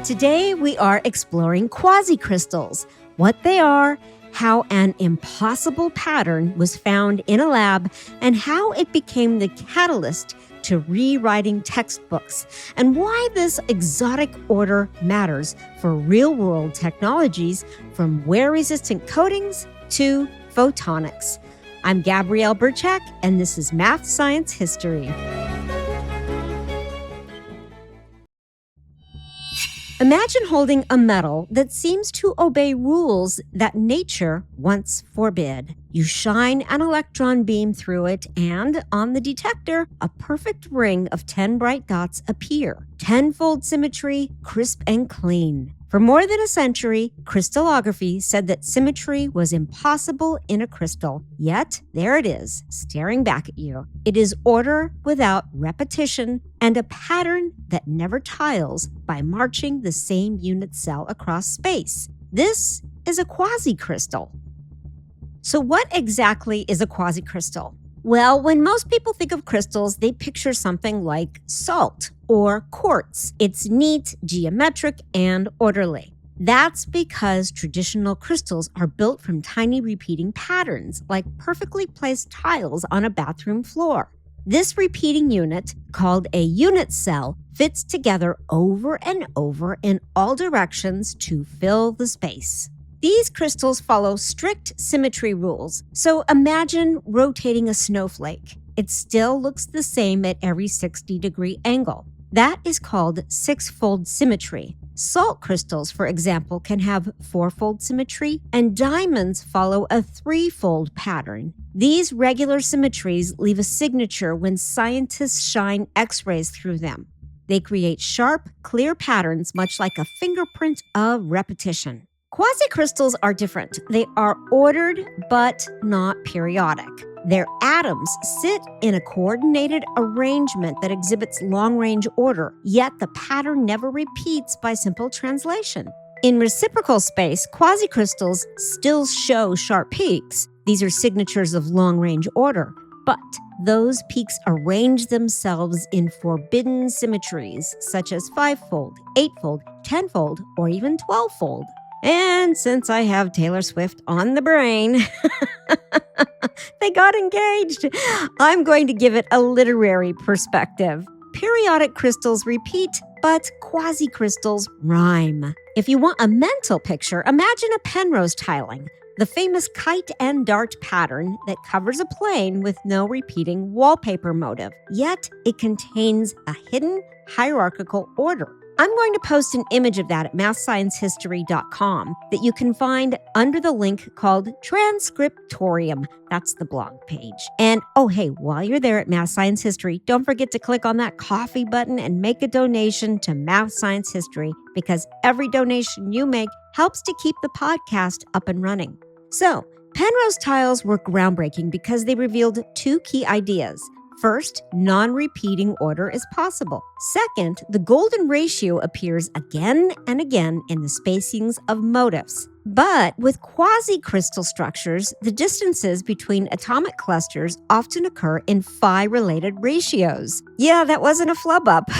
Today we are exploring quasicrystals, what they are, how an impossible pattern was found in a lab, and how it became the catalyst to rewriting textbooks, and why this exotic order matters for real-world technologies from wear-resistant coatings to photonics. I'm Gabrielle Burchak, and this is Math Science History. Imagine holding a metal that seems to obey rules that nature once forbid. You shine an electron beam through it, and on the detector, a perfect ring of 10 bright dots appear. Tenfold symmetry, crisp and clean. For more than a century, crystallography said that symmetry was impossible in a crystal. Yet, there it is, staring back at you. It is order without repetition and a pattern that never tiles by marching the same unit cell across space. This is a quasicrystal. So what exactly is a quasicrystal? Well, when most people think of crystals, they picture something like salt or quartz. It's neat, geometric, and orderly. That's because traditional crystals are built from tiny repeating patterns, like perfectly placed tiles on a bathroom floor. This repeating unit, called a unit cell, fits together over and over in all directions to fill the space. These crystals follow strict symmetry rules, so imagine rotating a snowflake. It still looks the same at every 60-degree angle. That is called six-fold symmetry. Salt crystals, for example, can have four-fold symmetry, and diamonds follow a three-fold pattern. These regular symmetries leave a signature when scientists shine X-rays through them. They create sharp, clear patterns, much like a fingerprint of repetition. Quasicrystals are different. They are ordered, but not periodic. Their atoms sit in a coordinated arrangement that exhibits long-range order, yet the pattern never repeats by simple translation. In reciprocal space, quasicrystals still show sharp peaks. These are signatures of long-range order, but those peaks arrange themselves in forbidden symmetries, such as 5-fold, 8-fold, 10-fold, or even 12-fold. And since I have Taylor Swift on the brain, they got engaged. I'm going to give it a literary perspective. Periodic crystals repeat, but quasicrystals rhyme. If you want a mental picture, imagine a Penrose tiling, the famous kite and dart pattern that covers a plane with no repeating wallpaper motif. Yet it contains a hidden hierarchical order. I'm going to post an image of that at mathsciencehistory.com that you can find under the link called Transcriptorium. That's the blog page. And oh, hey, while you're there at Math Science History, don't forget to click on that coffee button and make a donation to Math Science History, because every donation you make helps to keep the podcast up and running. So, Penrose tiles were groundbreaking because they revealed two key ideas. First, non-repeating order is possible. Second, the golden ratio appears again and again in the spacings of motifs. But with quasicrystal structures, the distances between atomic clusters often occur in phi-related ratios. Yeah, that wasn't a flub up.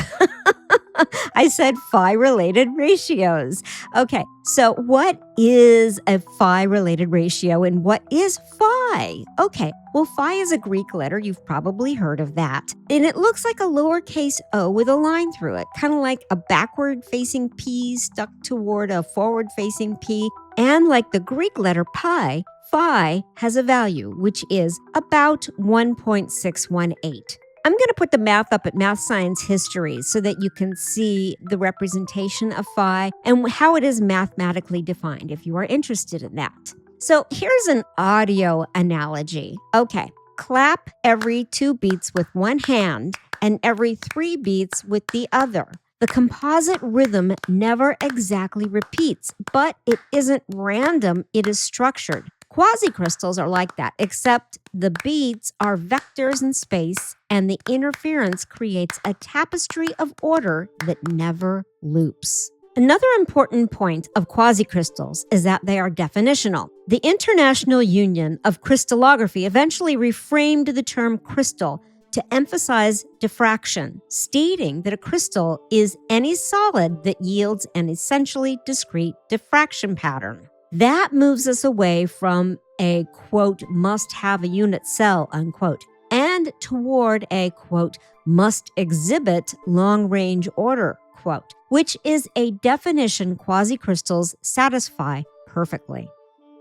I said phi-related ratios. Okay, so what is a phi-related ratio and what is phi? Okay, well, phi is a Greek letter. You've probably heard of that. And it looks like a lowercase o with a line through it, kind of like a backward-facing P stuck toward a forward-facing P. And like the Greek letter pi, phi has a value, which is about 1.618. I'm going to put the math up at Math Science History so that you can see the representation of phi and how it is mathematically defined if you are interested in that. So here's an audio analogy. Okay, clap every 2 beats with one hand and every 3 beats with the other. The composite rhythm never exactly repeats, but it isn't random, it is structured. Quasicrystals are like that, except the beats are vectors in space, and the interference creates a tapestry of order that never loops. Another important point of quasicrystals is that they are definitional. The International Union of Crystallography eventually reframed the term crystal to emphasize diffraction, stating that a crystal is any solid that yields an essentially discrete diffraction pattern. That moves us away from a, quote, must have a unit cell, unquote, and toward a, quote, must exhibit long-range order, quote, which is a definition quasicrystals satisfy perfectly.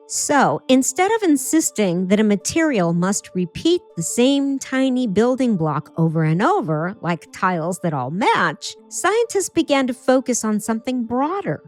So, instead of insisting that a material must repeat the same tiny building block over and over, like tiles that all match, scientists began to focus on something broader.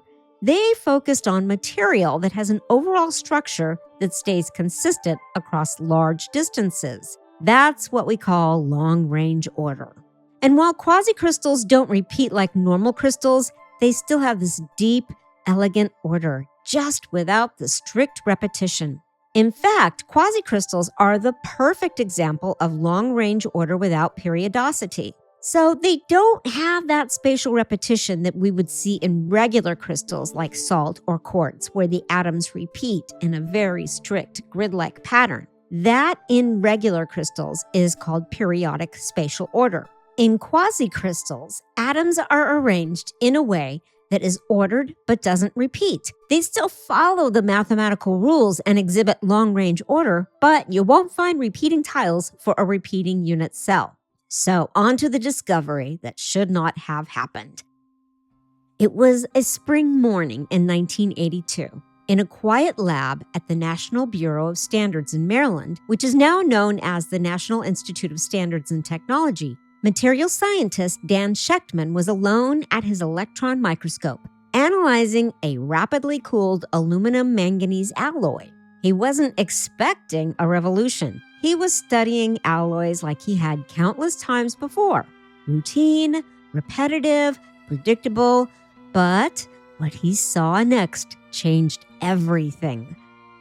They focused on material that has an overall structure that stays consistent across large distances. That's what we call long-range order. And while quasicrystals don't repeat like normal crystals, they still have this deep, elegant order, just without the strict repetition. In fact, quasicrystals are the perfect example of long-range order without periodicity. So they don't have that spatial repetition that we would see in regular crystals like salt or quartz, where the atoms repeat in a very strict grid-like pattern. That in regular crystals is called periodic spatial order. In quasicrystals, atoms are arranged in a way that is ordered but doesn't repeat. They still follow the mathematical rules and exhibit long-range order, but you won't find repeating tiles for a repeating unit cell. So on to the discovery that should not have happened. It was a spring morning in 1982 in a quiet lab at the National Bureau of Standards in Maryland, which is now known as the National Institute of Standards and Technology. Material scientist Dan Shechtman was alone at his electron microscope, analyzing a rapidly cooled aluminum manganese alloy. He wasn't expecting a revolution. He was studying alloys like he had countless times before. Routine, repetitive, predictable, but what he saw next changed everything.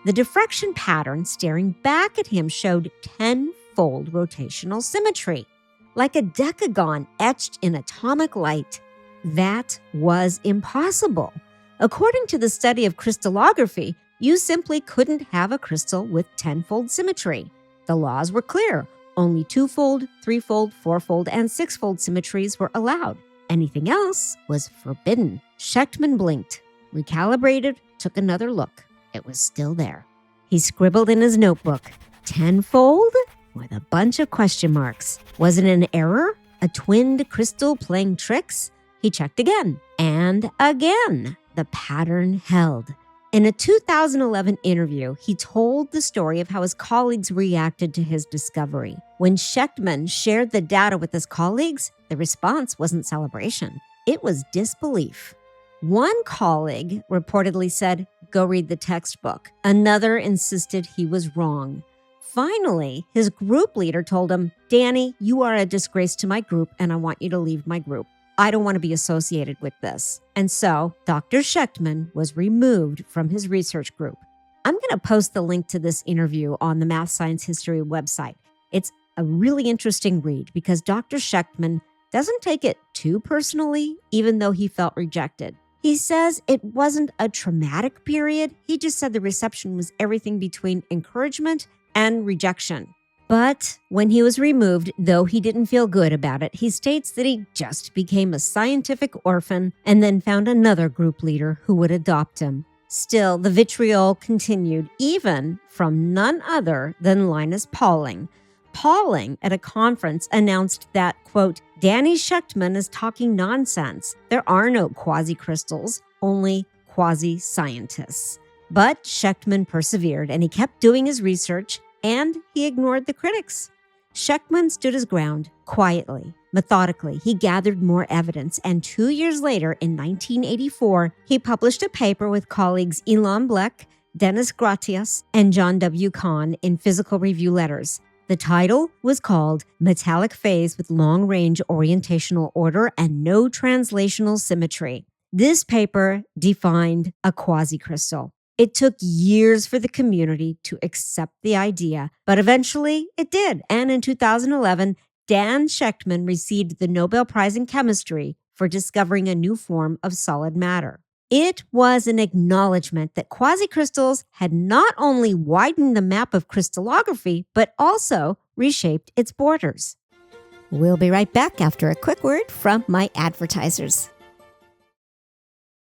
The diffraction pattern staring back at him showed 10-fold rotational symmetry, like a decagon etched in atomic light. That was impossible. According to the study of crystallography, you simply couldn't have a crystal with 10-fold symmetry. The laws were clear. Only 2-fold, 3-fold, 4-fold, and 6-fold symmetries were allowed. Anything else was forbidden. Shechtman blinked, recalibrated, took another look. It was still there. He scribbled in his notebook, 10-fold? With a bunch of question marks. Was it an error? A twinned crystal playing tricks? He checked again and again. The pattern held. In a 2011 interview, he told the story of how his colleagues reacted to his discovery. When Shechtman shared the data with his colleagues, the response wasn't celebration. It was disbelief. One colleague reportedly said, "Go read the textbook." Another insisted he was wrong. Finally, his group leader told him, "Danny, you are a disgrace to my group, and I want you to leave my group. I don't want to be associated with this." And so, Dr. Shechtman was removed from his research group. I'm going to post the link to this interview on the Math Science History website. It's a really interesting read because Dr. Shechtman doesn't take it too personally, even though he felt rejected. He says it wasn't a traumatic period. He just said the reception was everything between encouragement and rejection. But when he was removed, though he didn't feel good about it, he states that he just became a scientific orphan and then found another group leader who would adopt him. Still, the vitriol continued, even from none other than Linus Pauling. Pauling, at a conference, announced that, quote, "Danny Shechtman is talking nonsense. There are no quasicrystals, only quasi-scientists." But Shechtman persevered, and he kept doing his research, and he ignored the critics. Shechtman stood his ground quietly, methodically. He gathered more evidence, and 2 years later, in 1984, he published a paper with colleagues Ilan Blek, Dennis Gratias, and John W. Kahn in Physical Review Letters. The title was called Metallic Phase with Long-Range Orientational Order and No Translational Symmetry. This paper defined a quasicrystal. It took years for the community to accept the idea, but eventually it did. And in 2011, Dan Shechtman received the Nobel Prize in Chemistry for discovering a new form of solid matter. It was an acknowledgement that quasicrystals had not only widened the map of crystallography, but also reshaped its borders. We'll be right back after a quick word from my advertisers.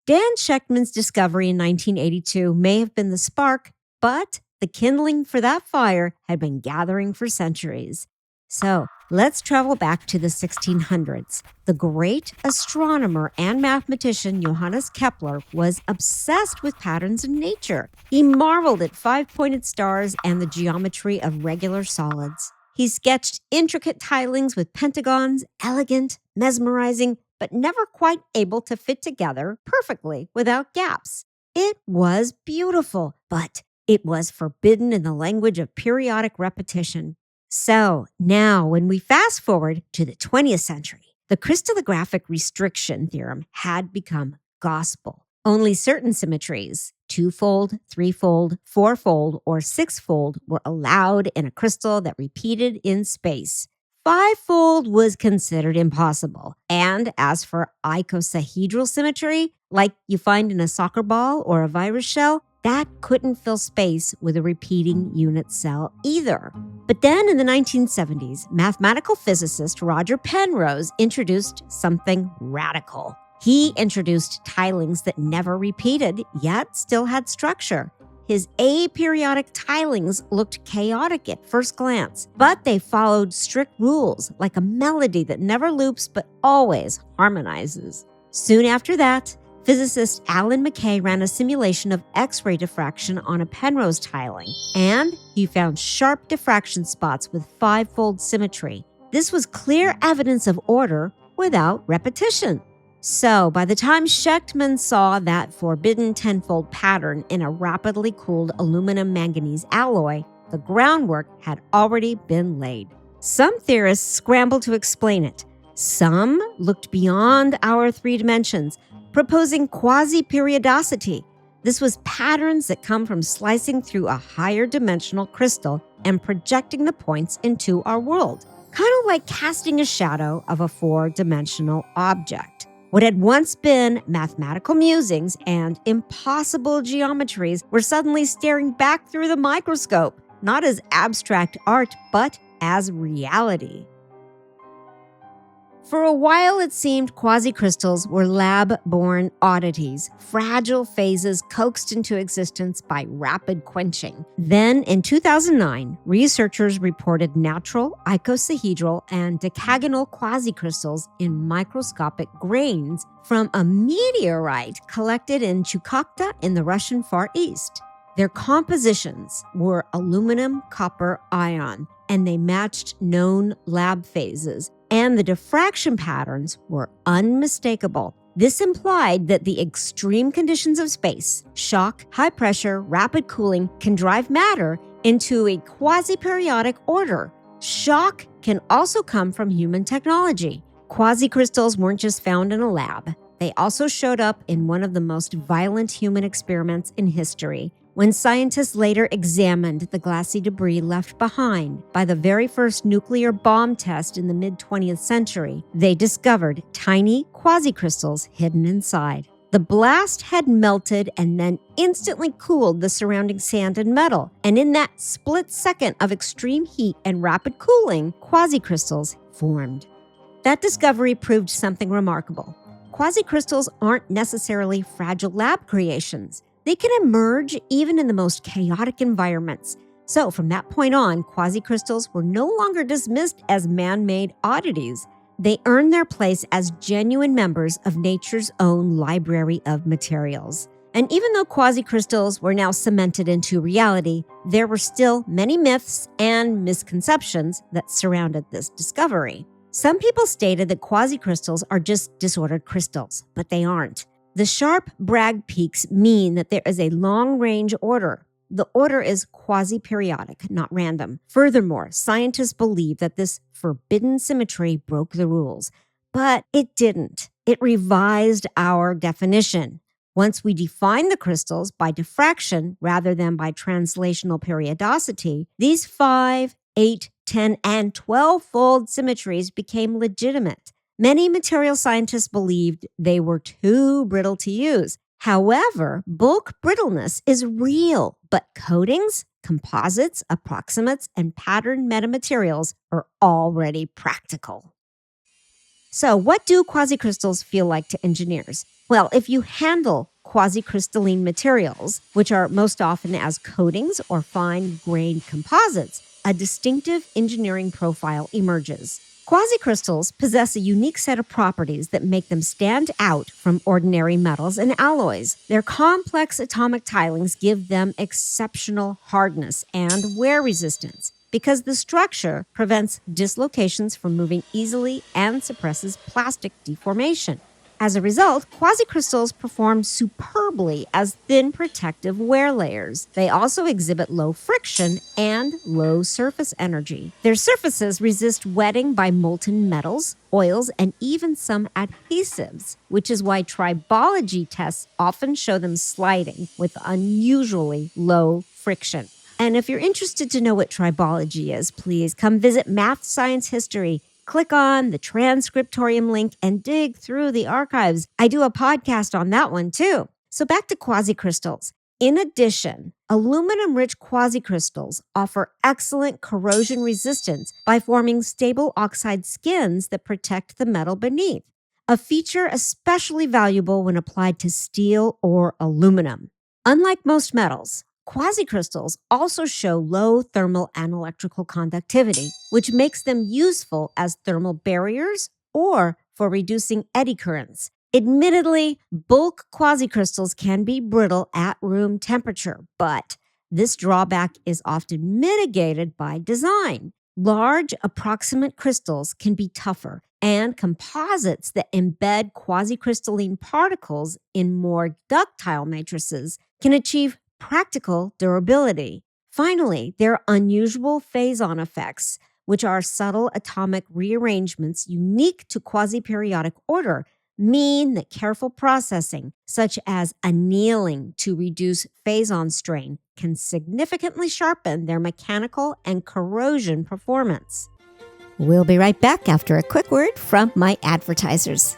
Dan Shechtman's discovery in 1982 may have been the spark, but the kindling for that fire had been gathering for centuries. So let's travel back to the 1600s. The great astronomer and mathematician Johannes Kepler was obsessed with patterns in nature. He marveled at five-pointed stars and the geometry of regular solids. He sketched intricate tilings with pentagons, elegant, mesmerizing, but never quite able to fit together perfectly without gaps. It was beautiful, but it was forbidden in the language of periodic repetition. So now, when we fast forward to the 20th century, the crystallographic restriction theorem had become gospel. Only certain symmetries, twofold, threefold, fourfold, or sixfold, were allowed in a crystal that repeated in space. Fivefold was considered impossible. And as for icosahedral symmetry, like you find in a soccer ball or a virus shell, that couldn't fill space with a repeating unit cell either. But then in the 1970s, mathematical physicist Roger Penrose introduced something radical. He introduced tilings that never repeated, yet still had structure. His aperiodic tilings looked chaotic at first glance, but they followed strict rules, like a melody that never loops but always harmonizes. Soon after that, physicist Alan McKay ran a simulation of X-ray diffraction on a Penrose tiling, and he found sharp diffraction spots with fivefold symmetry. This was clear evidence of order without repetition. So, by the time Shechtman saw that forbidden tenfold pattern in a rapidly cooled aluminum manganese alloy, the groundwork had already been laid. Some theorists scrambled to explain it. Some looked beyond our three dimensions, proposing quasiperiodicity. This was patterns that come from slicing through a higher dimensional crystal and projecting the points into our world, kind of like casting a shadow of a four-dimensional object. What had once been mathematical musings and impossible geometries were suddenly staring back through the microscope, not as abstract art, but as reality. For a while, it seemed quasicrystals were lab-born oddities, fragile phases coaxed into existence by rapid quenching. Then, in 2009, researchers reported natural, icosahedral, and decagonal quasicrystals in microscopic grains from a meteorite collected in Chukotka in the Russian Far East. Their compositions were aluminum copper ion, and they matched known lab phases, and the diffraction patterns were unmistakable. This implied that the extreme conditions of space, shock, high pressure, rapid cooling, can drive matter into a quasiperiodic order. Shock can also come from human technology. Quasicrystals weren't just found in a lab. They also showed up in one of the most violent human experiments in history, when scientists later examined the glassy debris left behind by the very first nuclear bomb test in the mid-20th century. They discovered tiny quasicrystals hidden inside. The blast had melted and then instantly cooled the surrounding sand and metal, and in that split second of extreme heat and rapid cooling, quasicrystals formed. That discovery proved something remarkable. Quasicrystals aren't necessarily fragile lab creations. They can emerge even in the most chaotic environments. So from that point on, quasicrystals were no longer dismissed as man-made oddities. They earned their place as genuine members of nature's own library of materials. And even though quasicrystals were now cemented into reality, there were still many myths and misconceptions that surrounded this discovery. Some people stated that quasicrystals are just disordered crystals, but they aren't. The sharp Bragg peaks mean that there is a long-range order. The order is quasiperiodic, not random. Furthermore, scientists believe that this forbidden symmetry broke the rules. But it didn't. It revised our definition. Once we defined the crystals by diffraction rather than by translational periodicity, these 5, 8, 10, and 12-fold symmetries became legitimate. Many material scientists believed they were too brittle to use. However, bulk brittleness is real, but coatings composites, approximates, and pattern metamaterials are already practical. So, what do quasicrystals feel like to engineers? Well, if you handle quasicrystalline materials, which are most often as coatings or fine-grained composites, a distinctive engineering profile emerges. Quasicrystals possess a unique set of properties that make them stand out from ordinary metals and alloys. Their complex atomic tilings give them exceptional hardness and wear resistance because the structure prevents dislocations from moving easily and suppresses plastic deformation. As a result, quasicrystals perform superbly as thin protective wear layers. They also exhibit low friction and low surface energy. Their surfaces resist wetting by molten metals, oils, and even some adhesives, which is why tribology tests often show them sliding with unusually low friction. And if you're interested to know what tribology is, please come visit Math Science History. Click on the transcriptorium link and dig through the archives. I do a podcast on that one too. So back to quasicrystals. In addition, aluminum-rich quasicrystals offer excellent corrosion resistance by forming stable oxide skins that protect the metal beneath, a feature especially valuable when applied to steel or aluminum. Unlike most metals, quasicrystals also show low thermal and electrical conductivity, which makes them useful as thermal barriers or for reducing eddy currents. Admittedly, bulk quasicrystals can be brittle at room temperature, but this drawback is often mitigated by design. Large approximate crystals can be tougher, and composites that embed quasicrystalline particles in more ductile matrices can achieve practical durability. Finally, their unusual phase-on effects, which are subtle atomic rearrangements unique to quasiperiodic order, mean that careful processing, such as annealing to reduce phase-on strain, can significantly sharpen their mechanical and corrosion performance. We'll be right back after a quick word from my advertisers.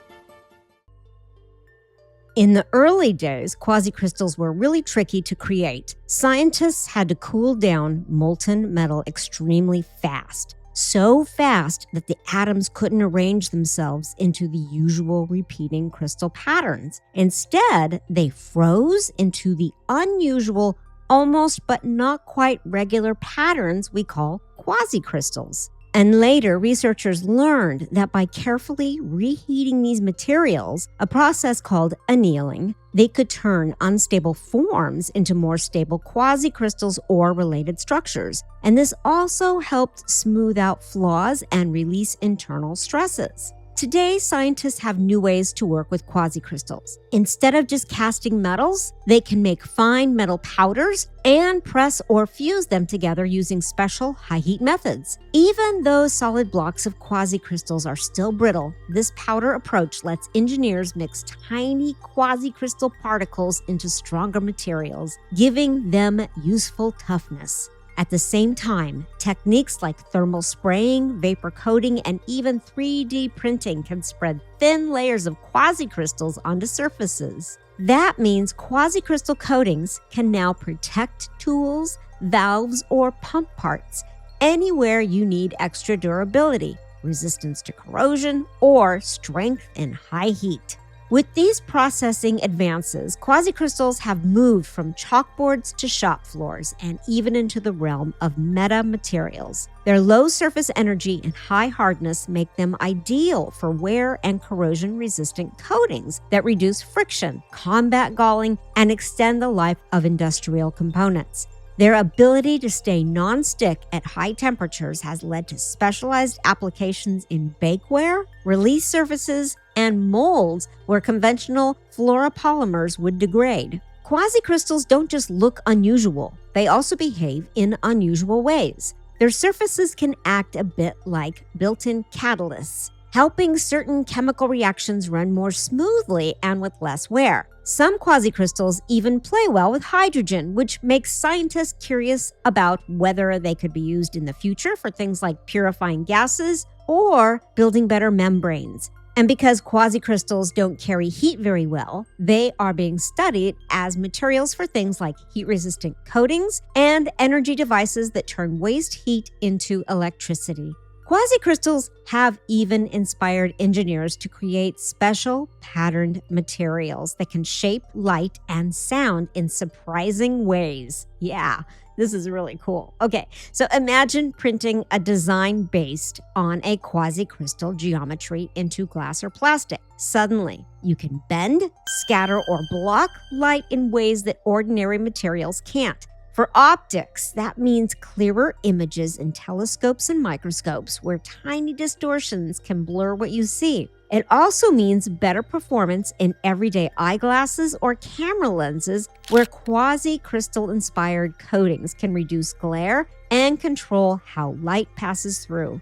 In the early days, quasicrystals were really tricky to create. Scientists had to cool down molten metal extremely fast. So fast that the atoms couldn't arrange themselves into the usual repeating crystal patterns. Instead, they froze into the unusual, almost but not quite regular patterns we call quasicrystals. And later, researchers learned that by carefully reheating these materials, a process called annealing, they could turn unstable forms into more stable quasicrystals or related structures. And this also helped smooth out flaws and release internal stresses. Today, scientists have new ways to work with quasicrystals. Instead of just casting metals, they can make fine metal powders and press or fuse them together using special high-heat methods. Even though solid blocks of quasicrystals are still brittle, this powder approach lets engineers mix tiny quasicrystal particles into stronger materials, giving them useful toughness. At the same time, techniques like thermal spraying, vapor coating, and even 3D printing can spread thin layers of quasicrystals onto surfaces. That means quasicrystal coatings can now protect tools, valves, or pump parts anywhere you need extra durability, resistance to corrosion, or strength in high heat. With these processing advances, quasicrystals have moved from chalkboards to shop floors and even into the realm of metamaterials. Their low surface energy and high hardness make them ideal for wear and corrosion-resistant coatings that reduce friction, combat galling, and extend the life of industrial components. Their ability to stay non-stick at high temperatures has led to specialized applications in bakeware, release surfaces, and molds where conventional fluoropolymers would degrade. Quasicrystals don't just look unusual, they also behave in unusual ways. Their surfaces can act a bit like built-in catalysts, helping certain chemical reactions run more smoothly and with less wear. Some quasicrystals even play well with hydrogen, which makes scientists curious about whether they could be used in the future for things like purifying gases or building better membranes. And because quasicrystals don't carry heat very well, they are being studied as materials for things like heat-resistant coatings and energy devices that turn waste heat into electricity. Quasicrystals have even inspired engineers to create special patterned materials that can shape light and sound in surprising ways. Yeah, this is really cool. Okay, so imagine printing a design based on a quasicrystal geometry into glass or plastic. Suddenly, you can bend, scatter, or block light in ways that ordinary materials can't. For optics, that means clearer images in telescopes and microscopes where tiny distortions can blur what you see. It also means better performance in everyday eyeglasses or camera lenses where quasi-crystal-inspired coatings can reduce glare and control how light passes through.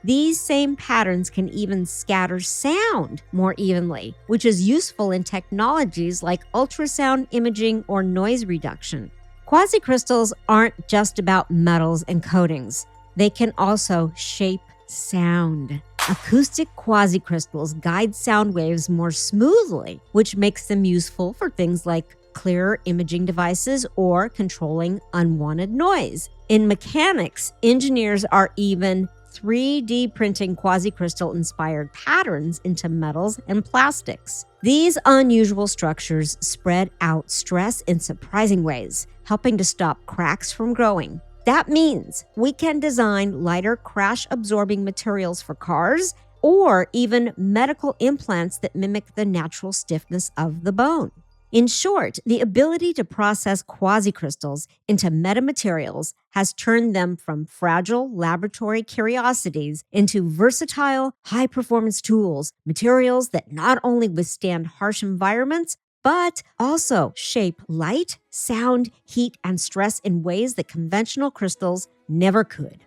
These same patterns can even scatter sound more evenly, which is useful in technologies like ultrasound imaging or noise reduction. Quasicrystals aren't just about metals and coatings. They can also shape sound. Acoustic quasicrystals guide sound waves more smoothly, which makes them useful for things like clearer imaging devices or controlling unwanted noise. In mechanics, engineers are even 3D printing quasicrystal-inspired patterns into metals and plastics. These unusual structures spread out stress in surprising ways, helping to stop cracks from growing. That means we can design lighter crash-absorbing materials for cars or even medical implants that mimic the natural stiffness of the bone. In short, the ability to process quasicrystals into metamaterials has turned them from fragile laboratory curiosities into versatile, high-performance tools, materials that not only withstand harsh environments, but also shape light, sound, heat, and stress in ways that conventional crystals never could.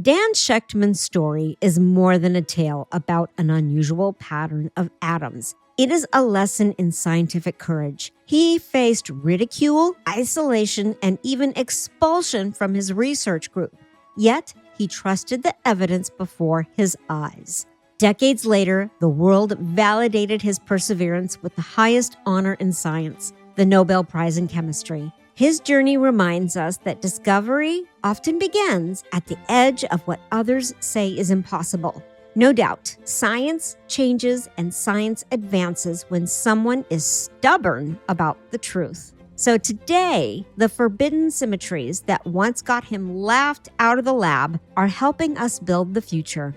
Dan Shechtman's story is more than a tale about an unusual pattern of atoms. It is a lesson in scientific courage. He faced ridicule, isolation, and even expulsion from his research group. Yet, he trusted the evidence before his eyes. Decades later, the world validated his perseverance with the highest honor in science, the Nobel Prize in Chemistry. His journey reminds us that discovery often begins at the edge of what others say is impossible. No doubt, science changes and science advances when someone is stubborn about the truth. So today, the forbidden symmetries that once got him laughed out of the lab are helping us build the future.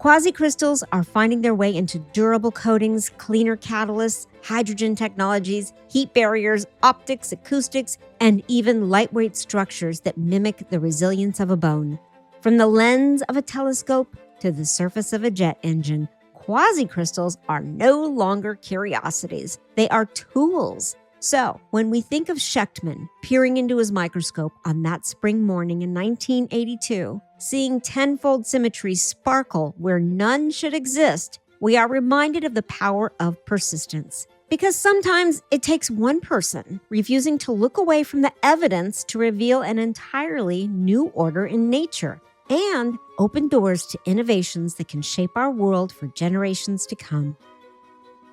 Quasicrystals are finding their way into durable coatings, cleaner catalysts, hydrogen technologies, heat barriers, optics, acoustics, and even lightweight structures that mimic the resilience of a bone. From the lens of a telescope to the surface of a jet engine, quasicrystals are no longer curiosities. They are tools. So, when we think of Shechtman peering into his microscope on that spring morning in 1982, seeing tenfold symmetry sparkle where none should exist, we are reminded of the power of persistence. Because sometimes it takes one person refusing to look away from the evidence to reveal an entirely new order in nature and open doors to innovations that can shape our world for generations to come.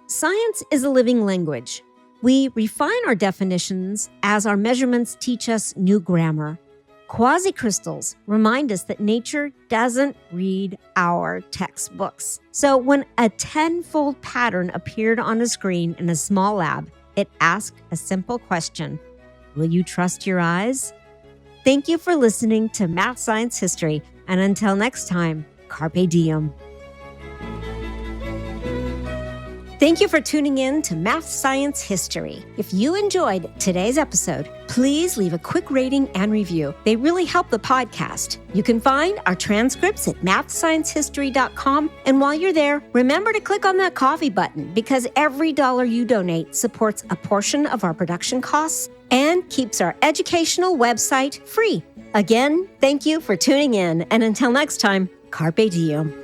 Science is a living language. We refine our definitions as our measurements teach us new grammar. Quasicrystals remind us that nature doesn't read our textbooks. So when a tenfold pattern appeared on a screen in a small lab, it asked a simple question: will you trust your eyes? Thank you for listening to Math Science History, and until next time, carpe diem. Thank you for tuning in to Math Science History. If you enjoyed today's episode, please leave a quick rating and review. They really help the podcast. You can find our transcripts at mathsciencehistory.com. And while you're there, remember to click on that coffee button because every dollar you donate supports a portion of our production costs and keeps our educational website free. Again, thank you for tuning in. And until next time, carpe diem.